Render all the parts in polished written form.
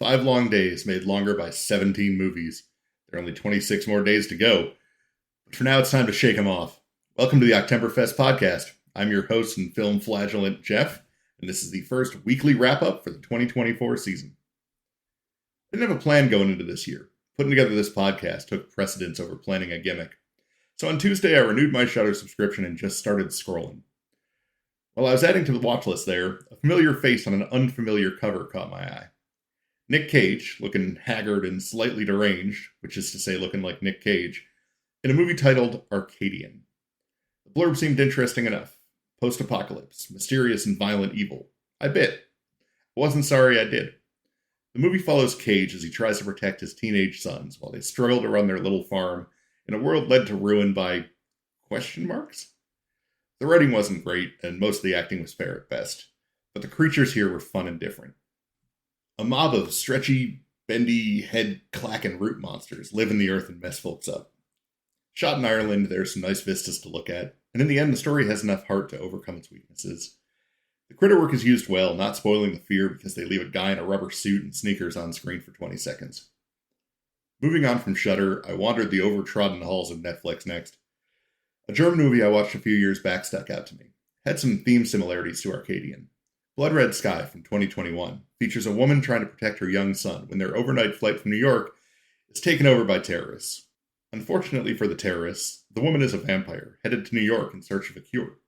5 long days made longer by 17 movies. There are only 26 more days to go. But for now, it's time to shake them off. Welcome to the Octember podcast. I'm your host and film flagellant, Jeff, and this is the first weekly wrap-up for the 2024 season. I didn't have a plan going into this year. Putting together this podcast took precedence over planning a gimmick. So on Tuesday, I renewed my Shudder subscription and just started scrolling. While I was adding to the watch list there, a familiar face on an unfamiliar cover caught my eye. Nick Cage, looking haggard and slightly deranged, which is to say looking like Nick Cage, in a movie titled Arcadian. The blurb seemed interesting enough. Post-apocalypse, mysterious and violent evil. I bit. I wasn't sorry I did. The movie follows Cage as he tries to protect his teenage sons while they struggle to run their little farm in a world led to ruin by question marks? The writing wasn't great, and most of the acting was fair at best, but the creatures here were fun and different. A mob of stretchy, bendy, head-clacking root monsters live in the earth and mess folks up. Shot in Ireland, there's some nice vistas to look at, and in the end, the story has enough heart to overcome its weaknesses. The critter work is used well, not spoiling the fear because they leave a guy in a rubber suit and sneakers on screen for 20 seconds. Moving on from Shudder, I wandered the overtrodden halls of Netflix next. A German movie I watched a few years back stuck out to me. Had some theme similarities to Arcadian. Blood Red Sky from 2021 features a woman trying to protect her young son when their overnight flight from New York is taken over by terrorists. Unfortunately for the terrorists, the woman is a vampire, headed to New York in search of a cure.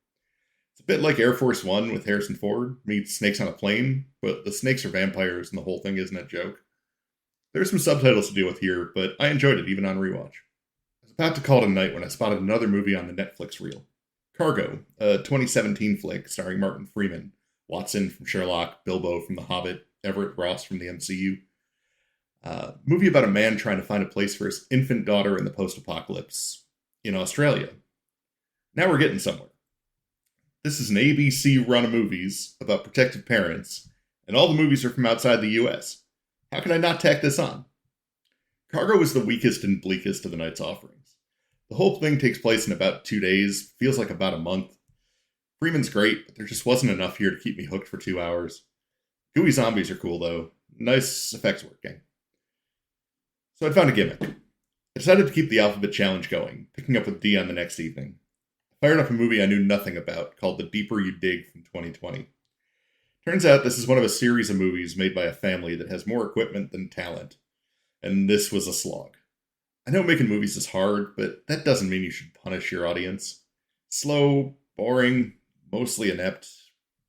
It's a bit like Air Force One with Harrison Ford meets Snakes on a Plane, but the snakes are vampires and the whole thing isn't a joke. There's some subtitles to deal with here, but I enjoyed it even on rewatch. I was about to call it a night when I spotted another movie on the Netflix reel. Cargo, a 2017 flick starring Martin Freeman, Watson from Sherlock, Bilbo from The Hobbit, Everett Ross from the MCU. Movie about a man trying to find a place for his infant daughter in the post-apocalypse in Australia. Now we're getting somewhere. This is an ABC run of movies about protective parents, and all the movies are from outside the US. How can I not tack this on? Cargo is the weakest and bleakest of the night's offerings. The whole thing takes place in about 2 days, feels like about a month. Freeman's great, but there just wasn't enough here to keep me hooked for 2 hours. Gooey zombies are cool, though. Nice effects working. So I found a gimmick. I decided to keep the alphabet challenge going, picking up with D on the next evening. I fired up a movie I knew nothing about, called The Deeper You Dig from 2020. Turns out this is one of a series of movies made by a family that has more equipment than talent. And this was a slog. I know making movies is hard, but that doesn't mean you should punish your audience. Slow, boring, mostly inept.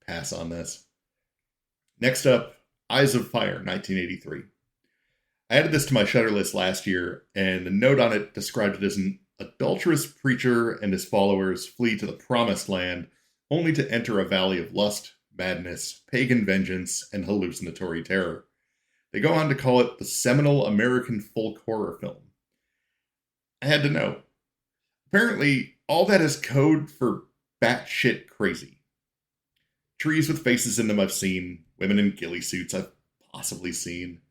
Pass on this. Next up, Eyes of Fire, 1983. I added this to my Shudder list last year, and the note on it described it as an adulterous preacher and his followers flee to the promised land, only to enter a valley of lust, madness, pagan vengeance, and hallucinatory terror. They go on to call it the seminal American folk horror film. I had to know. Apparently, all that is code for batshit crazy. Trees with faces in them I've seen, women in ghillie suits I've possibly seen.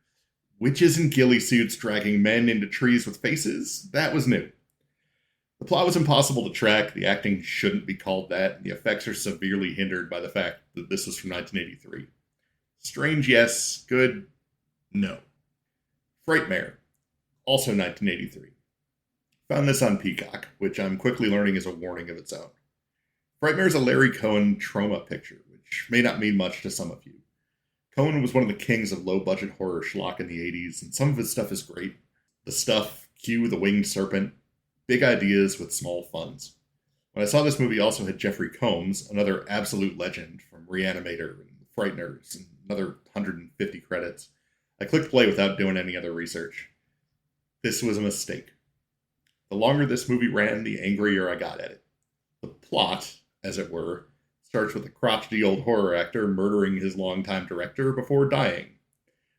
Witches in ghillie suits dragging men into trees with faces? That was new. The plot was impossible to track, the acting shouldn't be called that, and the effects are severely hindered by the fact that this was from 1983. Strange, yes. Good, no. Frightmare, also 1983. Found this on Peacock, which I'm quickly learning is a warning of its own. Frightmare is a Larry Cohen trauma picture, which may not mean much to some of you. Cohen was one of the kings of low-budget horror schlock in the 80s, and some of his stuff is great. The Stuff, Q, The Winged Serpent, big ideas with small funds. When I saw this movie also had Jeffrey Combs, another absolute legend from Reanimator and Frighteners, and another 150 credits. I clicked play without doing any other research. This was a mistake. The longer this movie ran, the angrier I got at it. The plot, as it were, starts with a crotchety old horror actor murdering his longtime director before dying.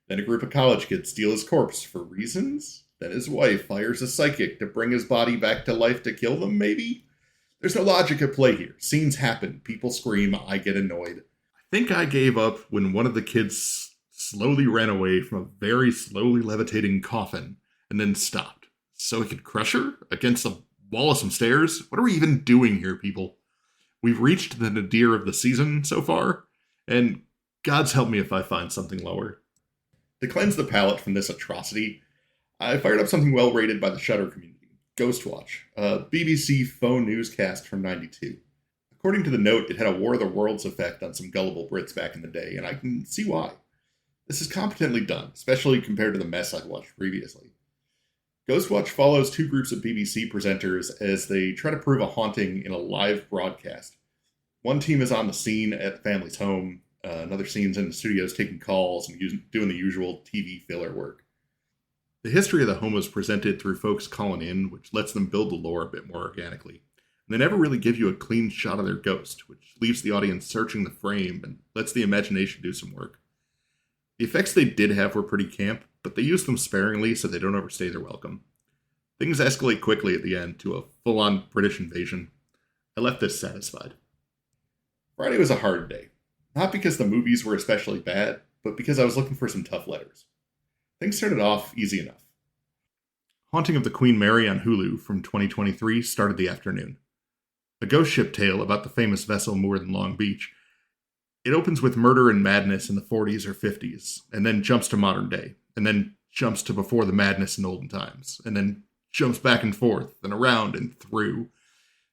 Then a group of college kids steal his corpse for reasons. Then his wife hires a psychic to bring his body back to life to kill them, maybe? There's no logic at play here. Scenes happen, people scream, I get annoyed. I think I gave up when one of the kids slowly ran away from a very slowly levitating coffin and then stopped. So he could crush her against the wall of some stairs? What are we even doing here, people? We've reached the nadir of the season so far, and God's help me if I find something lower. To cleanse the palate from this atrocity, I fired up something well rated by the Shudder community, Ghostwatch, a BBC faux newscast from '92. According to the note, it had a War of the Worlds effect on some gullible Brits back in the day, and I can see why. This is competently done, especially compared to the mess I've watched previously. Ghostwatch follows two groups of BBC presenters as they try to prove a haunting in a live broadcast. One team is on the scene at the family's home, another scene's in the studios taking calls and doing the usual TV filler work. The history of the home is presented through folks calling in, which lets them build the lore a bit more organically. And they never really give you a clean shot of their ghost, which leaves the audience searching the frame and lets the imagination do some work. The effects they did have were pretty camp, but they used them sparingly so they don't overstay their welcome. Things escalate quickly at the end to a full-on British invasion. I left this satisfied. Friday was a hard day. Not because the movies were especially bad, but because I was looking for some tough letters. Things started off easy enough. Haunting of the Queen Mary on Hulu from 2023 started the afternoon. A ghost ship tale about the famous vessel moored in Long Beach. It opens with murder and madness in the 40s or 50s, and then jumps to modern day, and then jumps to before the madness in olden times, and then jumps back and forth, and around and through.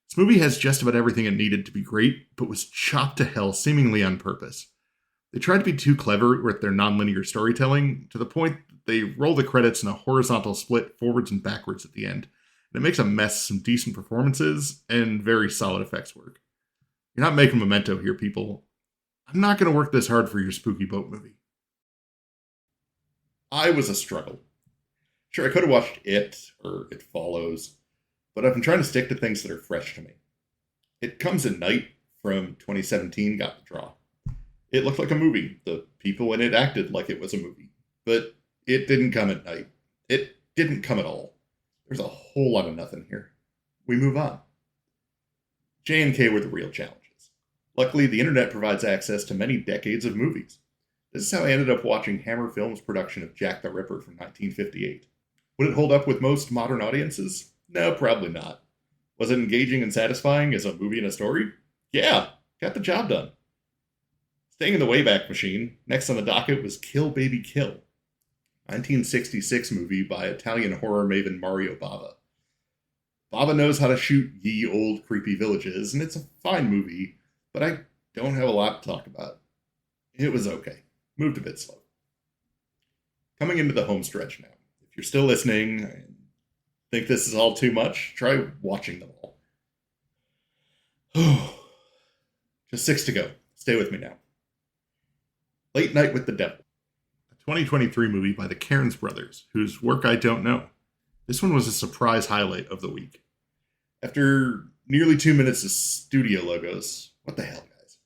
This movie has just about everything it needed to be great, but was chopped to hell seemingly on purpose. They tried to be too clever with their nonlinear storytelling, to the point that they roll the credits in a horizontal split forwards and backwards at the end. And it makes a mess of some decent performances and very solid effects work. You're not making Memento here, people. I'm not going to work this hard for your spooky boat movie. I was a struggle. Sure, I could have watched It, or It Follows, but I've been trying to stick to things that are fresh to me. It Comes at Night from 2017 got the draw. It looked like a movie. The people in it acted like it was a movie. But it didn't come at night. It didn't come at all. There's a whole lot of nothing here. We move on. J&K were the real challenges. Luckily, the internet provides access to many decades of movies. This is how I ended up watching Hammer Films' production of Jack the Ripper from 1958. Would it hold up with most modern audiences? No, probably not. Was it engaging and satisfying as a movie and a story? Yeah, got the job done. Staying in the Wayback Machine, next on the docket was Kill Baby Kill, 1966 movie by Italian horror maven Mario Bava. Bava knows how to shoot ye old creepy villages, and it's a fine movie, but I don't have a lot to talk about. It was okay. Moved a bit slow. Coming into the home stretch now. If you're still listening and think this is all too much, try watching them all. Just 6 to go. Stay with me now. Late Night with the Devil, a 2023 movie by the Cairns brothers, whose work I don't know. This one was a surprise highlight of the week. After nearly 2 minutes of studio logos, what the hell, guys?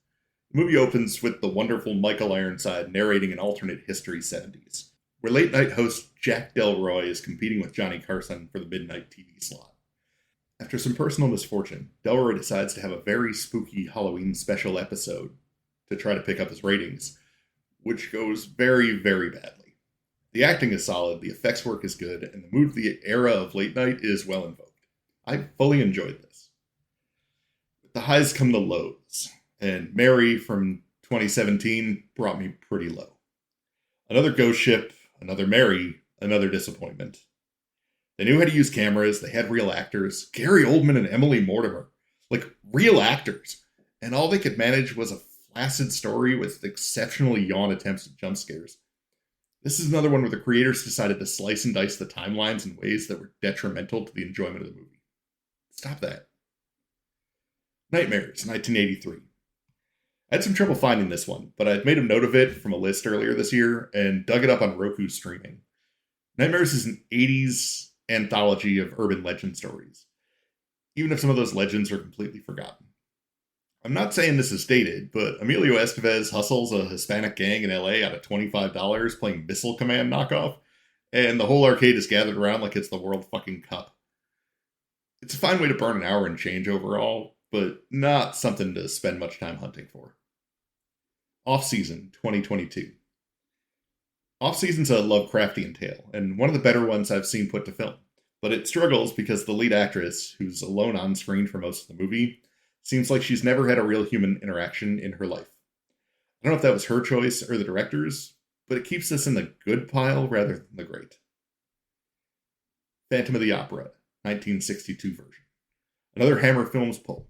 The movie opens with the wonderful Michael Ironside narrating an alternate history 70s, where late night host Jack Delroy is competing with Johnny Carson for the midnight TV slot. After some personal misfortune, Delroy decides to have a very spooky Halloween special episode to try to pick up his ratings, which goes very, very badly. The acting is solid, the effects work is good, and the mood of the era of late night is well invoked. I fully enjoyed this. With the highs come the lows, and Mary from 2017 brought me pretty low. Another ghost ship, another Mary, another disappointment. They knew how to use cameras, they had real actors, Gary Oldman and Emily Mortimer, like real actors, and all they could manage was a flaccid story with exceptionally yawn attempts at jump scares. This is another one where the creators decided to slice and dice the timelines in ways that were detrimental to the enjoyment of the movie. Stop that. Nightmares, 1983. I had some trouble finding this one, but I'd made a note of it from a list earlier this year and dug it up on Roku streaming. Nightmares is an 80s anthology of urban legend stories, even if some of those legends are completely forgotten. I'm not saying this is dated, but Emilio Estevez hustles a Hispanic gang in LA out of $25 playing Missile Command knockoff, and the whole arcade is gathered around like it's the World fucking Cup. It's a fine way to burn an hour and change overall, but not something to spend much time hunting for. Offseason, 2022. Offseason's a Lovecraftian tale, and one of the better ones I've seen put to film, but it struggles because the lead actress, who's alone on screen for most of the movie, seems like she's never had a real human interaction in her life. I don't know if that was her choice or the director's, but it keeps us in the good pile rather than the great. Phantom of the Opera, 1962 version. Another Hammer Films pull.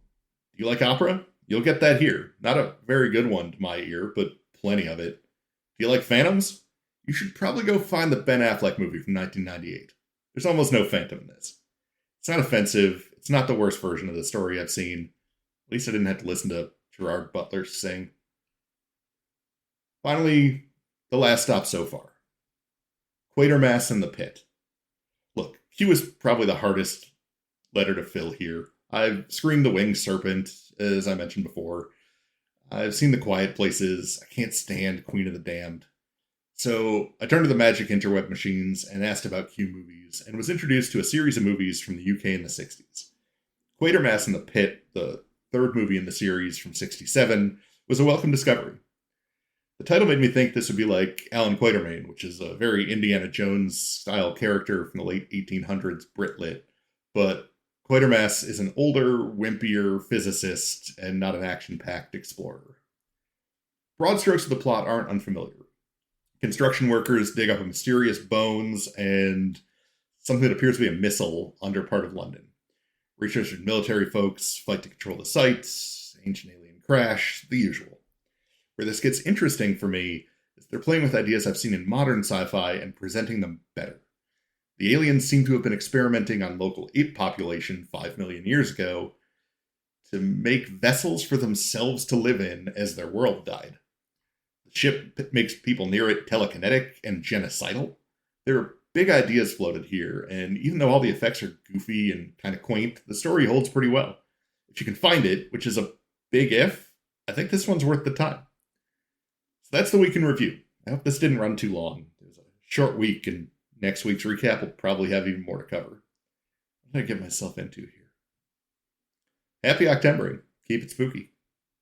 Do you like opera? You'll get that here. Not a very good one to my ear, but plenty of it. Do you like phantoms? You should probably go find the Ben Affleck movie from 1998. There's almost no phantom in this. It's not offensive. It's not the worst version of the story I've seen. At least I didn't have to listen to Gerard Butler sing. Finally, the last stop so far. Quatermass in the Pit. Look, Q is probably the hardest letter to fill here. I've screamed The Winged Serpent, as I mentioned before. I've seen The Quiet Places. I can't stand Queen of the Damned. So I turned to the magic interweb machines and asked about Q movies, and was introduced to a series of movies from the UK in the 60s. Quatermass in the Pit, the third movie in the series from 67, was a welcome discovery. The title made me think this would be like Alan Quatermain, which is a very Indiana Jones-style character from the late 1800s Brit-Lit, but Quatermass is an older, wimpier physicist and not an action-packed explorer. Broad strokes of the plot aren't unfamiliar. Construction workers dig up a mysterious bones and something that appears to be a missile under part of London. Researchers and military folks fight to control the sites, ancient alien crash, the usual. Where this gets interesting for me is they're playing with ideas I've seen in modern sci-fi and presenting them better. The aliens seem to have been experimenting on local ape population 5 million years ago to make vessels for themselves to live in as their world died. The ship makes people near it telekinetic and genocidal. There are big ideas floated here, and even though all the effects are goofy and kind of quaint, the story holds pretty well. If you can find it, which is a big if, I think this one's worth the time. So that's the week in review. I hope this didn't run too long. It was a short week, and next week's recap will probably have even more to cover. What did I get myself into here? Happy Octember. Keep it spooky.